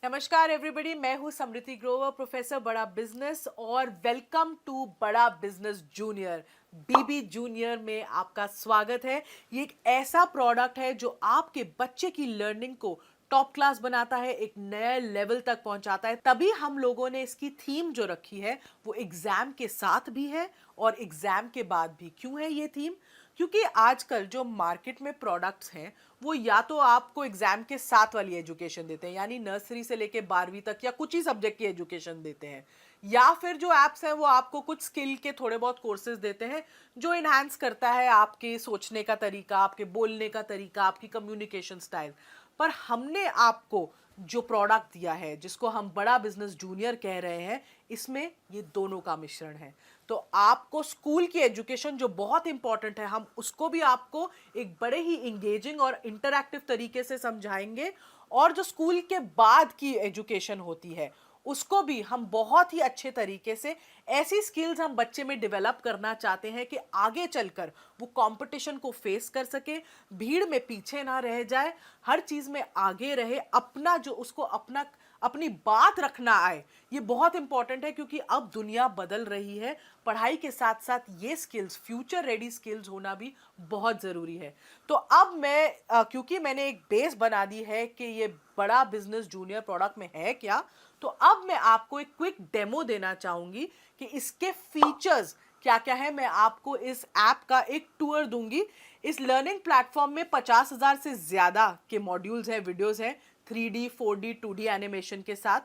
नमस्कार एवरीबॉडी, मैं हूं समृति ग्रोवर, प्रोफेसर बड़ा बिजनेस, और वेलकम टू बड़ा बिजनेस जूनियर। बीबी जूनियर में आपका स्वागत है। ये एक ऐसा प्रोडक्ट है जो आपके बच्चे की लर्निंग को टॉप क्लास बनाता है, एक नए लेवल तक पहुंचाता है। तभी हम लोगों ने इसकी थीम जो रखी है वो एग्जाम के साथ भी है और एग्जाम के बाद भी। क्यों है ये थीम? क्योंकि आजकल जो मार्केट में प्रोडक्ट्स हैं वो या तो आपको एग्जाम के साथ वाली एजुकेशन देते हैं, यानी नर्सरी से लेके 12वीं तक या कुछ ही सब्जेक्ट की एजुकेशन देते हैं, या फिर जो एप्स हैं वो आपको कुछ स्किल के थोड़े बहुत कोर्सेज देते हैं जो इन्हांस करता है आपके सोचने का तरीका, आपके बोलने का तरीका, आपकी कम्युनिकेशन स्टाइल। पर हमने आपको जो प्रोडक्ट दिया है, जिसको हम बड़ा बिजनेस जूनियर कह रहे हैं, इसमें ये दोनों का मिश्रण है। तो आपको स्कूल की एजुकेशन जो बहुत इंपॉर्टेंट है, हम उसको भी आपको एक बड़े ही इंगेजिंग और इंटरैक्टिव तरीके से समझाएंगे, और जो स्कूल के बाद की एजुकेशन होती है उसको भी हम बहुत ही अच्छे तरीके से, ऐसी स्किल्स हम बच्चे में डेवलप करना चाहते हैं कि आगे चलकर वो कंपटीशन को फेस कर सके, भीड़ में पीछे ना रह जाए, हर चीज में आगे रहे, अपना जो उसको अपनी बात रखना आए। ये बहुत इंपॉर्टेंट है क्योंकि अब दुनिया बदल रही है। पढ़ाई के साथ साथ ये स्किल्स, फ्यूचर रेडी स्किल्स होना भी बहुत जरूरी है। तो अब क्योंकि मैंने एक बेस बना दी है कि ये बड़ा बिजनेस जूनियर प्रोडक्ट में है क्या, तो अब मैं आपको एक क्विक डेमो देना चाहूंगी कि इसके फीचर्स क्या क्या है। मैं आपको इस ऐप का एक टूर दूंगी। इस लर्निंग प्लेटफॉर्म में 50,000 से ज्यादा के मॉड्यूल्स हैं, वीडियोस हैं, 3D 4D 2D एनिमेशन के साथ।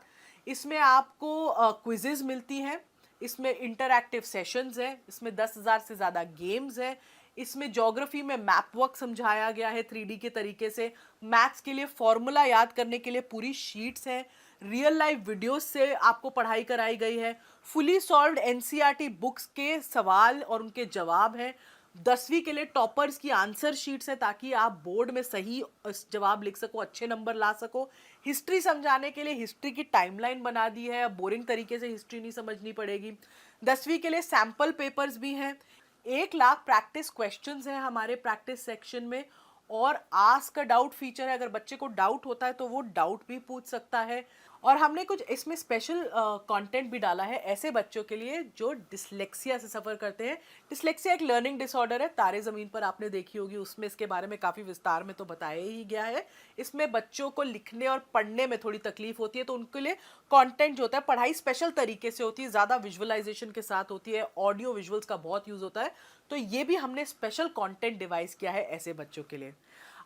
इसमें आपको क्विजेज मिलती हैं, इसमें इंटरैक्टिव सेशंस हैं, इसमें 10,000 से ज़्यादा गेम्स हैं, इसमें ज्योग्राफी में मैप वर्क समझाया गया है 3D के तरीके से, मैथ्स के लिए फॉर्मूला याद करने के लिए पूरी शीट्स हैं, रियल लाइफ वीडियोस से आपको पढ़ाई कराई गई है, फुली सॉल्व्ड एनसीईआरटी बुक्स के सवाल और उनके जवाब हैं, 10वीं के लिए टॉपर्स की आंसर शीट्स है ताकि आप बोर्ड में सही जवाब लिख सको, अच्छे नंबर ला सको। हिस्ट्री समझाने के लिए हिस्ट्री की टाइमलाइन बना दी है, बोरिंग तरीके से हिस्ट्री नहीं समझनी पड़ेगी। 10वीं के लिए सैंपल पेपर्स भी हैं, 1 लाख प्रैक्टिस क्वेश्चंस हैं हमारे प्रैक्टिस सेक्शन में, और आस्क अ डाउट फीचर है। अगर बच्चे को डाउट होता है तो वो डाउट भी पूछ सकता है। और हमने कुछ इसमें स्पेशल कंटेंट भी डाला है ऐसे बच्चों के लिए जो डिसलेक्सिया से सफ़र करते हैं। डिसलेक्सिया एक लर्निंग डिसऑर्डर है, तारे ज़मीन पर आपने देखी होगी, उसमें इसके बारे में काफ़ी विस्तार में तो बताया ही गया है। इसमें बच्चों को लिखने और पढ़ने में थोड़ी तकलीफ होती है, तो उनके लिए कंटेंट जो होता है, पढ़ाई स्पेशल तरीके से होती है, ज़्यादा विजुअलाइजेशन के साथ होती है, ऑडियो विजुअल्स का बहुत यूज़ होता है। तो ये भी हमने स्पेशल कंटेंट डिवाइस किया है ऐसे बच्चों के लिए।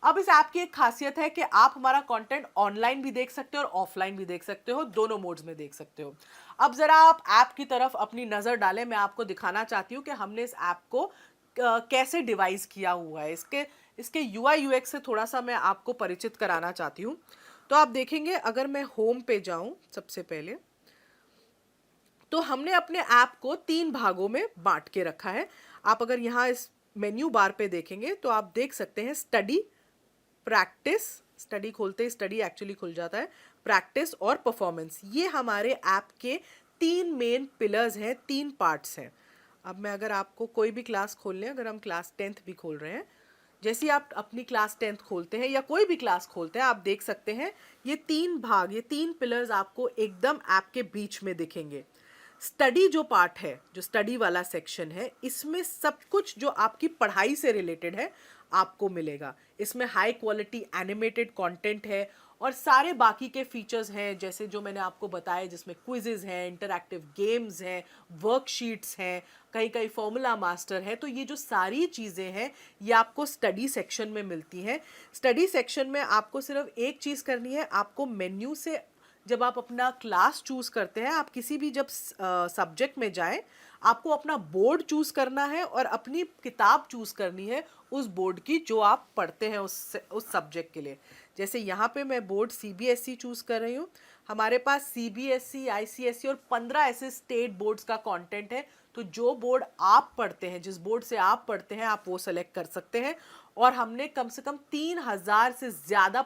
अब इस ऐप की एक खासियत है कि आप हमारा कंटेंट ऑनलाइन भी देख सकते हो और ऑफलाइन भी देख सकते हो, दोनों मोड्स में देख सकते हो। अब जरा आप ऐप की तरफ अपनी नजर डालें। मैं आपको दिखाना चाहती हूँ कि हमने इस ऐप को कैसे डिवाइस किया हुआ है। इसके यूआई यूएक्स से थोड़ा सा मैं आपको परिचित कराना चाहती हूँ। तो आप देखेंगे, अगर मैं होम पे जाऊं सबसे पहले, तो हमने अपने ऐप को 3 भागों में बांट के रखा है। आप अगर यहाँ इस मेन्यू बार पे देखेंगे तो आप देख सकते हैं स्टडी, प्रैक्टिस, स्टडी खोलते ही स्टडी एक्चुअली खुल जाता है, प्रैक्टिस और परफॉर्मेंस। ये हमारे ऐप के 3 मेन पिलर्स हैं, 3 पार्ट्स हैं। अब मैं अगर आपको कोई भी क्लास खोल लें, अगर हम क्लास 10th भी खोल रहे हैं, जैसे ही आप अपनी क्लास 10th खोलते हैं या कोई भी क्लास खोलते हैं, आप देख सकते हैं ये 3 भाग, ये 3 पिलर्स आपको एकदम ऐप के बीच में दिखेंगे। स्टडी जो पार्ट है, जो स्टडी वाला सेक्शन है, इसमें सब कुछ जो आपकी पढ़ाई से रिलेटेड है आपको मिलेगा। इसमें हाई क्वालिटी एनिमेटेड कंटेंट है और सारे बाकी के फीचर्स हैं, जैसे जो मैंने आपको बताया, जिसमें क्विजेज हैं, इंटरैक्टिव गेम्स हैं, वर्कशीट्स हैं, कहीं कहीं फॉर्मूला मास्टर है। तो ये जो सारी चीज़ें हैं ये आपको स्टडी सेक्शन में मिलती हैं। स्टडी सेक्शन में आपको सिर्फ एक चीज़ करनी है, आपको मेन्यू से जब आप अपना क्लास चूज करते हैं, आप किसी भी जब सब्जेक्ट में जाएं, आपको अपना बोर्ड चूज करना है और अपनी किताब चूज करनी है उस बोर्ड की जो आप पढ़ते हैं उस सब्जेक्ट के लिए। जैसे यहाँ पे मैं बोर्ड सीबीएसई चूज कर रही हूँ। हमारे पास सीबीएसई, आईसीएसई और 15 ऐसे स्टेट बोर्ड्स का कंटेंट है। तो जो बोर्ड आप पढ़ते हैं, जिस बोर्ड से आप पढ़ते हैं, आप वो सेलेक्ट कर सकते हैं। और हमने कम से कम 3,000 से ज़्यादा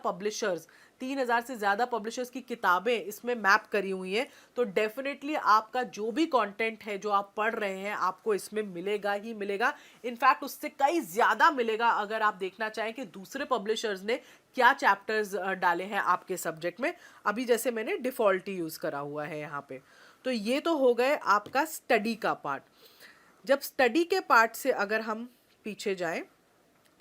पब्लिशर्स की किताबें इसमें मैप करी हुई हैं। तो डेफिनेटली आपका जो भी कंटेंट है जो आप पढ़ रहे हैं, आपको इसमें मिलेगा ही मिलेगा। इनफैक्ट उससे कई ज़्यादा मिलेगा अगर आप देखना चाहें कि दूसरे पब्लिशर्स ने क्या चैप्टर्स डाले हैं आपके सब्जेक्ट में। अभी जैसे मैंने डिफ़ॉल्ट ही यूज़ करा हुआ है यहाँ पे। तो ये तो हो गए आपका स्टडी का पार्ट। जब स्टडी के पार्ट से अगर हम पीछे जाएं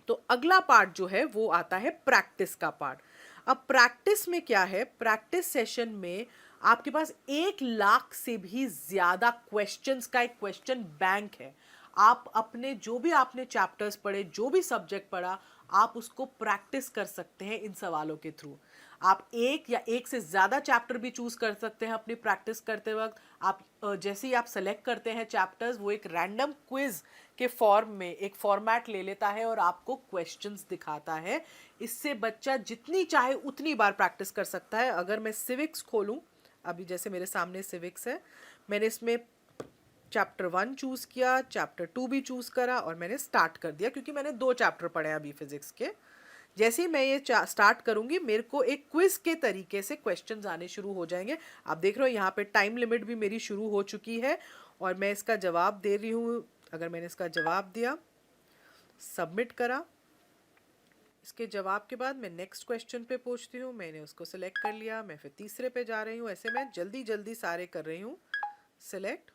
तो अगला पार्ट जो है वो आता है प्रैक्टिस का पार्ट। अब प्रैक्टिस में क्या है, प्रैक्टिस सेशन में आपके पास 1 लाख से भी ज्यादा क्वेश्चंस का एक क्वेश्चन बैंक है। आप अपने जो भी आपने चैप्टर्स पढ़े, जो भी सब्जेक्ट पढ़ा, आप उसको प्रैक्टिस कर सकते हैं इन सवालों के थ्रू। आप एक या एक से ज़्यादा चैप्टर भी चूज़ कर सकते हैं अपनी प्रैक्टिस करते वक्त। आप जैसे ही आप सेलेक्ट करते हैं चैप्टर्स, वो एक रैंडम क्विज के फॉर्म में एक फॉर्मेट ले लेता है और आपको क्वेश्चंस दिखाता है। इससे बच्चा जितनी चाहे उतनी बार प्रैक्टिस कर सकता है। अगर मैं सिविक्स खोलूँ, अभी जैसे मेरे सामने सिविक्स है, मैंने इसमें चैप्टर 1 चूज़ किया, चैप्टर 2 भी चूज़ करा और मैंने स्टार्ट कर दिया, क्योंकि मैंने 2 चैप्टर पढ़े अभी फिजिक्स के। जैसे ही मैं ये स्टार्ट करूंगी, मेरे को एक क्विज के तरीके से क्वेश्चंस आने शुरू हो जाएंगे। आप देख रहे हो यहाँ पे टाइम लिमिट भी मेरी शुरू हो चुकी है और मैं इसका जवाब दे रही हूँ। अगर मैंने इसका जवाब दिया, सबमिट करा, इसके जवाब के बाद मैं नेक्स्ट क्वेश्चन पे पहुँचती हूँ। मैंने उसको सिलेक्ट कर लिया, मैं फिर तीसरे पे जा रही हूँ। ऐसे मैं जल्दी जल्दी सारे कर रही हूँ सिलेक्ट।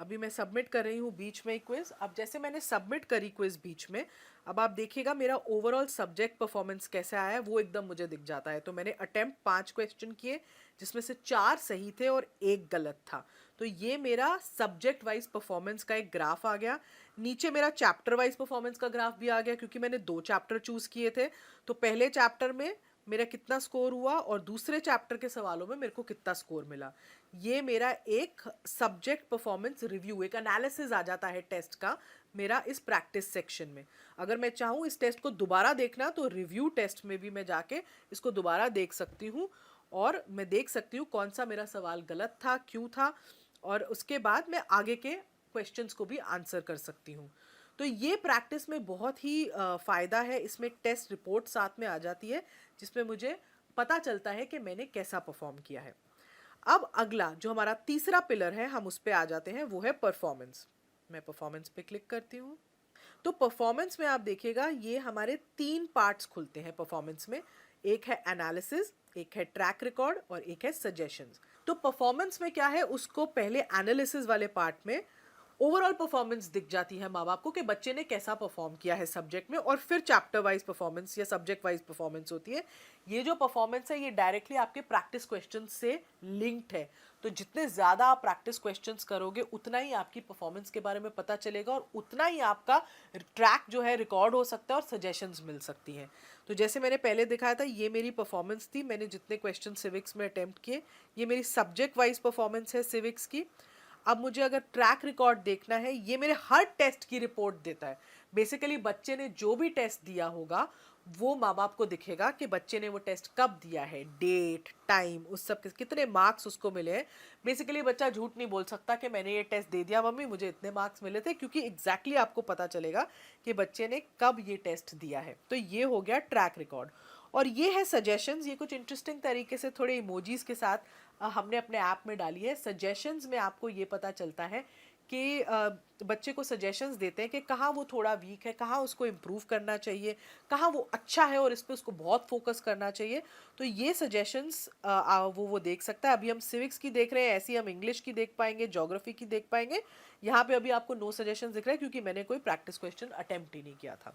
अभी मैं सबमिट कर रही हूँ बीच में क्विज। अब जैसे मैंने सबमिट करी क्विज बीच में, अब आप देखिएगा मेरा ओवरऑल सब्जेक्ट परफॉर्मेंस कैसे आया है वो एकदम मुझे दिख जाता है। तो मैंने अटेम्प्ट 5 क्वेश्चन किए, जिसमें से 4 सही थे और 1 गलत था। तो ये मेरा सब्जेक्ट वाइज परफॉर्मेंस का एक ग्राफ आ गया। नीचे मेरा चैप्टर वाइज परफॉर्मेंस का ग्राफ भी आ गया, क्योंकि मैंने 2 चैप्टर चूज किए थे। तो पहले चैप्टर में मेरा कितना स्कोर हुआ और दूसरे चैप्टर के सवालों में मेरे को कितना स्कोर मिला। ये मेरा एक सब्जेक्ट परफॉर्मेंस रिव्यू, एक एनालिसिस आ जाता है टेस्ट का मेरा इस प्रैक्टिस सेक्शन में। अगर मैं चाहूँ इस टेस्ट को दोबारा देखना, तो रिव्यू टेस्ट में भी मैं जाके इसको दोबारा देख सकती हूँ और मैं देख सकती हूँ कौन सा मेरा सवाल गलत था, क्यों था, और उसके बाद मैं आगे के क्वेश्चंस को भी आंसर कर सकती हूँ। तो ये प्रैक्टिस में बहुत ही फ़ायदा है। इसमें एक टेस्ट रिपोर्ट साथ में आ जाती है, जिसमें मुझे पता चलता है कि मैंने कैसा परफॉर्म किया है। अब अगला जो हमारा तीसरा पिलर है, हम उस पे आ जाते हैं, वो है परफॉर्मेंस। मैं परफॉर्मेंस पे क्लिक करती हूँ। तो परफॉर्मेंस में आप देखिएगा ये हमारे 3 पार्ट्स खुलते हैं परफॉर्मेंस में। एक है एनालिसिस, एक है ट्रैक रिकॉर्ड और एक है सजेशंस। तो परफॉर्मेंस में क्या है, उसको पहले एनालिसिस वाले पार्ट में ओवरऑल परफॉर्मेंस दिख जाती है माँ बाप को कि बच्चे ने कैसा परफॉर्म किया है सब्जेक्ट में, और फिर चैप्टर वाइज परफॉर्मेंस या सब्जेक्ट वाइज परफॉर्मेंस होती है। ये जो परफॉर्मेंस है ये डायरेक्टली आपके प्रैक्टिस क्वेश्चन से लिंक्ड है। तो जितने ज़्यादा आप प्रैक्टिस क्वेश्चंस करोगे, उतना ही आपकी परफॉर्मेंस के बारे में पता चलेगा और उतना ही आपका ट्रैक जो है रिकॉर्ड हो सकता है और सजेशंस मिल सकती हैं। तो जैसे मैंने पहले दिखाया था, ये मेरी परफॉर्मेंस थी। मैंने जितने क्वेश्चन सिविक्स में अटेम्प्ट किए, ये मेरी सब्जेक्ट वाइज परफॉर्मेंस है सिविक्स की। अब मुझे अगर ट्रैक रिकॉर्ड देखना है, ये मेरे हर टेस्ट की रिपोर्ट देता है। बेसिकली बच्चे ने जो भी टेस्ट दिया होगा वो माँ बाप को दिखेगा कि बच्चे ने वो टेस्ट कब दिया है, डेट, टाइम, उस सब कितने मार्क्स उसको मिले हैं। बेसिकली बच्चा झूठ नहीं बोल सकता कि मैंने ये टेस्ट दे दिया मम्मी, मुझे इतने मार्क्स मिले थे, क्योंकि एग्जैक्टली आपको पता चलेगा कि बच्चे ने कब ये टेस्ट दिया है। तो ये हो गया ट्रैक रिकॉर्ड। और ये है सजेशंस। ये कुछ इंटरेस्टिंग तरीके से थोड़े इमोजीज के साथ हमने अपने ऐप में डाली है। सजेशंस में आपको ये पता चलता है कि बच्चे को सजेशंस देते हैं कि कहाँ वो थोड़ा वीक है, कहाँ उसको इम्प्रूव करना चाहिए, कहाँ वो अच्छा है और इस पे उसको बहुत फोकस करना चाहिए। तो ये सजेशंस वो देख सकता है। अभी हम सिविक्स की देख रहे हैं, ऐसी हम इंग्लिश की देख पाएंगे, ज्योग्राफी की देख पाएंगे। यहाँ पे अभी आपको नो सजेशंस दिख रहा है, क्योंकि मैंने कोई प्रैक्टिस क्वेश्चन अटेम्प्ट ही नहीं किया था।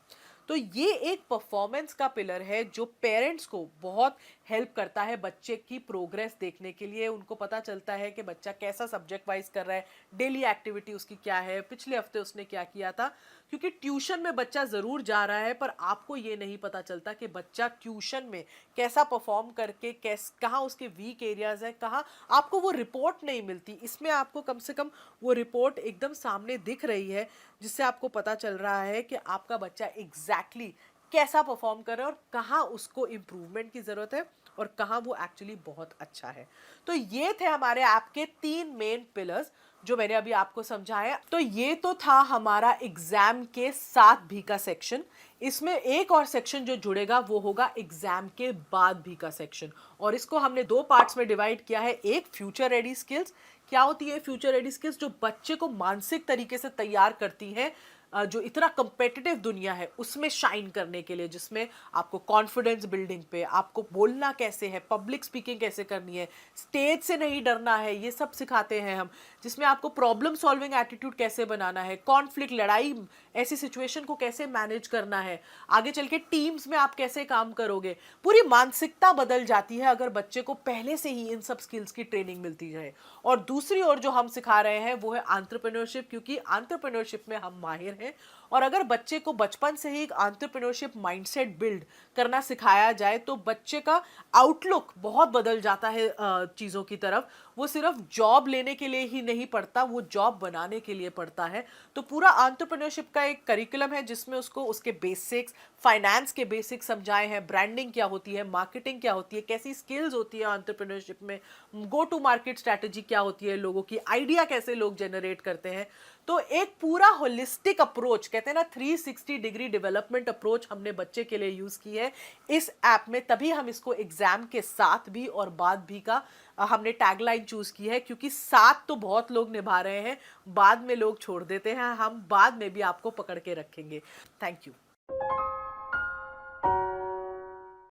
तो ये एक परफॉर्मेंस का पिलर है जो पेरेंट्स को बहुत हेल्प करता है बच्चे की प्रोग्रेस देखने के लिए। उनको पता चलता है कि बच्चा कैसा सब्जेक्ट वाइज कर रहा है, डेली एक्टिविटी उसकी क्या है, पिछले हफ्ते उसने क्या किया था। क्योंकि ट्यूशन में बच्चा ज़रूर जा रहा है, पर आपको ये नहीं पता चलता कि बच्चा ट्यूशन में कैसा परफॉर्म करके कहाँ उसके वीक एरियाज हैं, कहाँ आपको वो रिपोर्ट नहीं मिलती। इसमें आपको कम से कम वो रिपोर्ट एकदम सामने दिख रही है, जिससे आपको पता चल रहा है कि आपका बच्चा एग्जैक्टली कैसा परफॉर्म कर रहा है और कहाँ उसको इम्प्रूवमेंट की ज़रूरत है और कहाँ वो एक्चुअली बहुत अच्छा है। तो ये थे हमारे ऐप के 3 मेन पिलर्स जो मैंने अभी आपको समझाया। तो ये तो था हमारा एग्जाम के साथ भी का सेक्शन। इसमें एक और सेक्शन जो जुड़ेगा वो होगा एग्जाम के बाद भी का सेक्शन, और इसको हमने 2 पार्ट्स में डिवाइड किया है। एक फ्यूचर रेडी स्किल्स। क्या होती है फ्यूचर रेडी स्किल्स? जो बच्चे को मानसिक तरीके से तैयार करती हैं जो इतना कंपेटिटिव दुनिया है उसमें शाइन करने के लिए, जिसमें आपको कॉन्फिडेंस बिल्डिंग पे, आपको बोलना कैसे है, पब्लिक स्पीकिंग कैसे करनी है, स्टेज से नहीं डरना है, ये सब सिखाते हैं हम। जिसमें आपको प्रॉब्लम सॉल्विंग एटीट्यूड कैसे बनाना है, कॉन्फ्लिक्ट, लड़ाई, ऐसी सिचुएशन को कैसे मैनेज करना है, आगे चल के टीम्स में आप कैसे काम करोगे। पूरी मानसिकता बदल जाती है अगर बच्चे को पहले से ही इन सब स्किल्स की ट्रेनिंग मिलती जाए। और दूसरी ओर जो हम सिखा रहे हैं वो है एंटरप्रेन्योरशिप, क्योंकि एंटरप्रेन्योरशिप में हम माहिर हैं। और अगर बच्चे को बचपन से ही एक एंटरप्रेन्योरशिप माइंडसेट बिल्ड करना सिखाया जाए तो बच्चे का आउटलुक बहुत बदल जाता है चीज़ों की तरफ। वो सिर्फ जॉब लेने के लिए ही नहीं पढ़ता, वो जॉब बनाने के लिए पढ़ता है। तो पूरा एंटरप्रेन्योरशिप का एक करिकुलम है जिसमें उसको उसके बेसिक्स, फाइनेंस के बेसिक्स समझाए हैं, ब्रांडिंग क्या होती है, मार्केटिंग क्या होती है, कैसी स्किल्स होती है एंटरप्रेन्योरशिप में, गो टू मार्केट स्ट्रैटेजी क्या होती है, लोगों की आइडिया कैसे लोग जनरेट करते हैं। तो एक पूरा होलिस्टिक अप्रोच, कहते हैं ना 360 डिग्री डेवलपमेंट अप्रोच, हमने बच्चे के लिए यूज की है इस ऐप में। तभी हम इसको एग्जाम के साथ भी और बाद भी का हमने टैगलाइन चूज की है, क्योंकि साथ तो बहुत लोग निभा रहे हैं, बाद में लोग छोड़ देते हैं, हम बाद में भी आपको पकड़ के रखेंगे। Thank you.